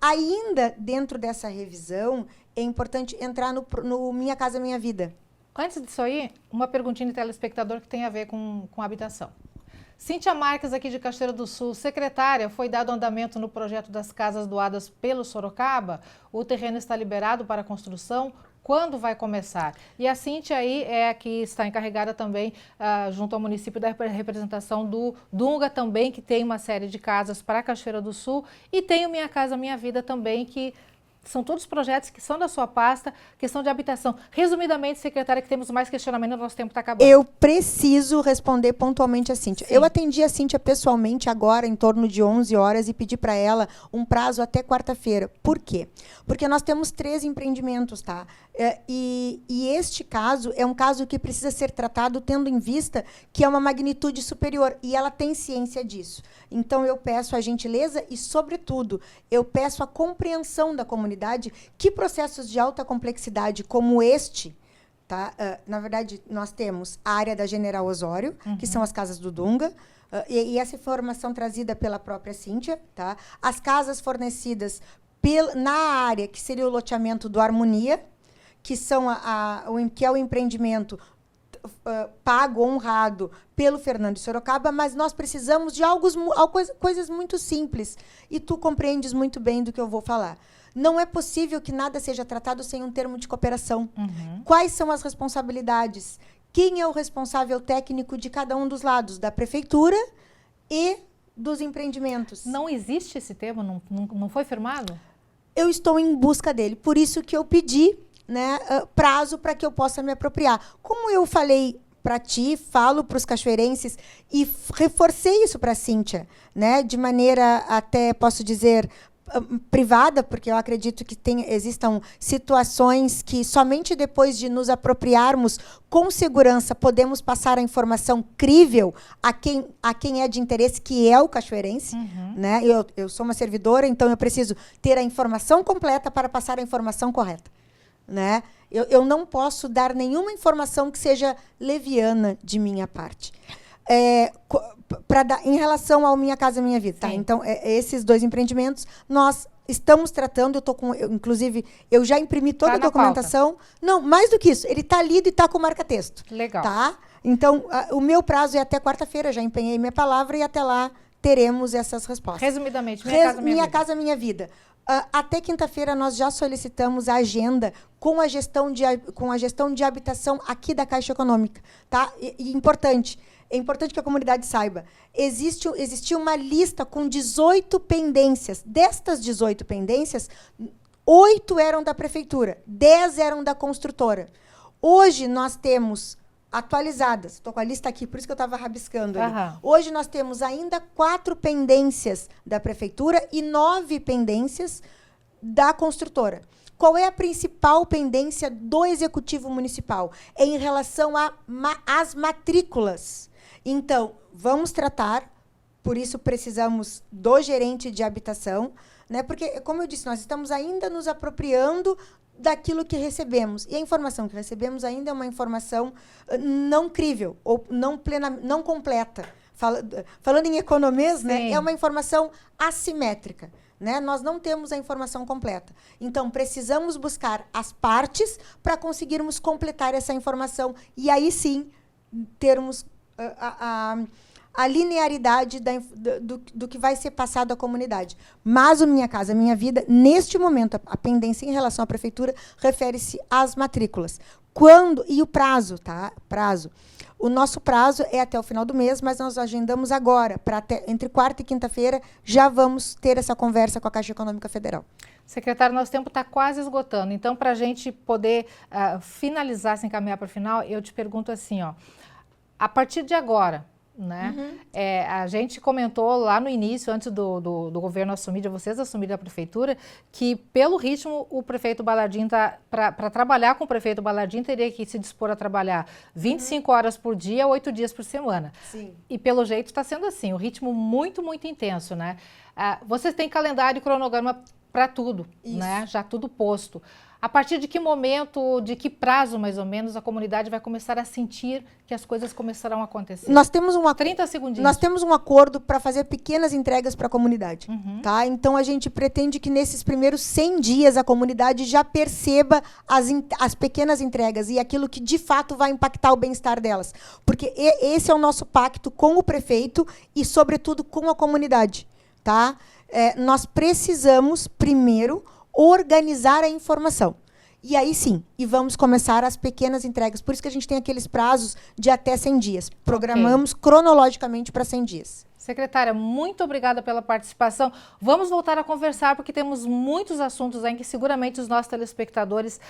Ainda dentro dessa revisão, é importante entrar no Minha Casa Minha Vida. Antes disso aí, uma perguntinha de telespectador que tem a ver com habitação. Cíntia Marques, aqui de Cachoeira do Sul, secretária, foi dado andamento no projeto das casas doadas pelo Sorocaba? O terreno está liberado para construção? Quando vai começar? E a Cíntia aí é a que está encarregada também, junto ao município, da representação do Dunga também, que tem uma série de casas para Cachoeira do Sul, e tem o Minha Casa Minha Vida também, que São todos projetos que são da sua pasta, questão de habitação. Resumidamente, secretária, que temos mais questionamento, o nosso tempo está acabando. Eu preciso responder pontualmente a Cíntia. Sim. Eu atendi a Cíntia pessoalmente agora, em torno de 11 horas, e pedi para ela um prazo até quarta-feira. Por quê? Porque nós temos 3 empreendimentos, tá? E este caso é um caso que precisa ser tratado tendo em vista que é uma magnitude superior, e ela tem ciência disso. Então, eu peço a gentileza e, sobretudo, eu peço a compreensão da comunidade que processos de alta complexidade como este, tá? Na verdade, nós temos a área da General Osório, que são as casas do Dunga, e essa informação trazida pela própria Cíntia, tá? As casas fornecidas na área, que seria o loteamento do Harmonia, que, que é o empreendimento pago, honrado pelo Fernando de Sorocaba, mas nós precisamos de coisas muito simples. E tu compreendes muito bem do que eu vou falar. Não é possível que nada seja tratado sem um termo de cooperação. Quais são as responsabilidades? Quem é o responsável técnico de cada um dos lados? Da prefeitura e dos empreendimentos. Não existe esse termo? Não foi firmado? Eu estou em busca dele. Por isso que eu pedi, né, prazo para que eu possa me apropriar. Como eu falei para ti, falo para os cachoeirenses e reforcei isso para a Cíntia, né, de maneira até, posso dizer, privada, porque eu acredito que existam situações que somente depois de nos apropriarmos com segurança podemos passar a informação crível a quem é de interesse, que é o cachoeirense. Né? Eu sou uma servidora, então eu preciso ter a informação completa para passar a informação correta. Né? Eu não posso dar nenhuma informação que seja leviana de minha parte. Em relação ao Minha Casa Minha Vida. Tá? Então, esses 2 empreendimentos, nós estamos tratando, inclusive, eu já imprimi toda a documentação. Pauta. Não, mais do que isso, ele está lido e está com marca-texto. Legal. Tá? Então, o meu prazo é até quarta-feira, já empenhei minha palavra e até lá teremos essas respostas. Resumidamente, Minha Casa Minha Vida. Até quinta-feira nós já solicitamos a agenda com a gestão de habitação aqui da Caixa Econômica. Tá? É importante que a comunidade saiba. Existia uma lista com 18 pendências. Destas 18 pendências, 8 eram da prefeitura, 10 eram da construtora. Hoje nós temos atualizadas, estou com a lista aqui, por isso que eu estava rabiscando ali. Hoje nós temos ainda 4 pendências da prefeitura e 9 pendências da construtora. Qual é a principal pendência do Executivo Municipal? É em relação às matrículas. Então, vamos tratar, por isso precisamos do gerente de habitação, né? Porque, como eu disse, nós estamos ainda nos apropriando daquilo que recebemos. E a informação que recebemos ainda é uma informação não crível, ou não completa. Falando em economês, né? É uma informação assimétrica. Né? Nós não temos a informação completa. Então, precisamos buscar as partes para conseguirmos completar essa informação. E aí, sim, termos a linearidade do que vai ser passado à comunidade. Mas o Minha Casa Minha Vida, neste momento, a pendência em relação à prefeitura refere-se às matrículas. E o prazo, tá? O nosso prazo é até o final do mês, mas nós agendamos agora, entre quarta e quinta-feira, já vamos ter essa conversa com a Caixa Econômica Federal. Secretário, nosso tempo está quase esgotando. Então, para a gente poder finalizar, se encaminhar para o final, eu te pergunto assim, ó, a partir de agora, né? A gente comentou lá no início, antes do governo assumir, de vocês assumirem a prefeitura, que pelo ritmo o prefeito Balardim, para trabalhar com o prefeito Balardim, teria que se dispor a trabalhar 25 horas por dia, 8 dias por semana. Sim. E pelo jeito está sendo assim, um ritmo muito, muito intenso, né? Vocês têm calendário e cronograma para tudo, né? Já tudo posto. A partir de que momento, de que prazo, mais ou menos, a comunidade vai começar a sentir que as coisas começarão a acontecer? Nós temos 30 segundinhos. Nós temos um acordo para fazer pequenas entregas para a comunidade. Tá? Então, a gente pretende que nesses primeiros 100 dias a comunidade já perceba as pequenas entregas e aquilo que, de fato, vai impactar o bem-estar delas. Porque esse é o nosso pacto com o prefeito e, sobretudo, com a comunidade. Tá? Nós precisamos, primeiro, organizar a informação. E aí sim, e vamos começar as pequenas entregas. Por isso que a gente tem aqueles prazos de até 100 dias. Programamos cronologicamente para 100 dias. Secretária, muito obrigada pela participação. Vamos voltar a conversar porque temos muitos assuntos aí que seguramente os nossos telespectadores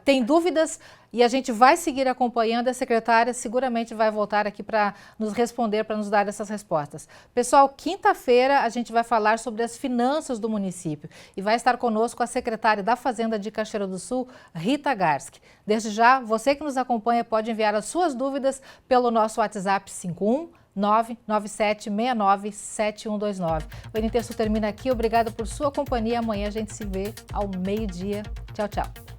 têm dúvidas e a gente vai seguir acompanhando. A secretária seguramente vai voltar aqui para nos responder, para nos dar essas respostas. Pessoal, quinta-feira a gente vai falar sobre as finanças do município e vai estar conosco a secretária da Fazenda de Cachoeira do Sul, Rita Garski. Desde já, você que nos acompanha pode enviar as suas dúvidas pelo nosso WhatsApp 51997697129. O NT Sul termina aqui. Obrigada por sua companhia. Amanhã a gente se vê ao meio-dia. Tchau, tchau.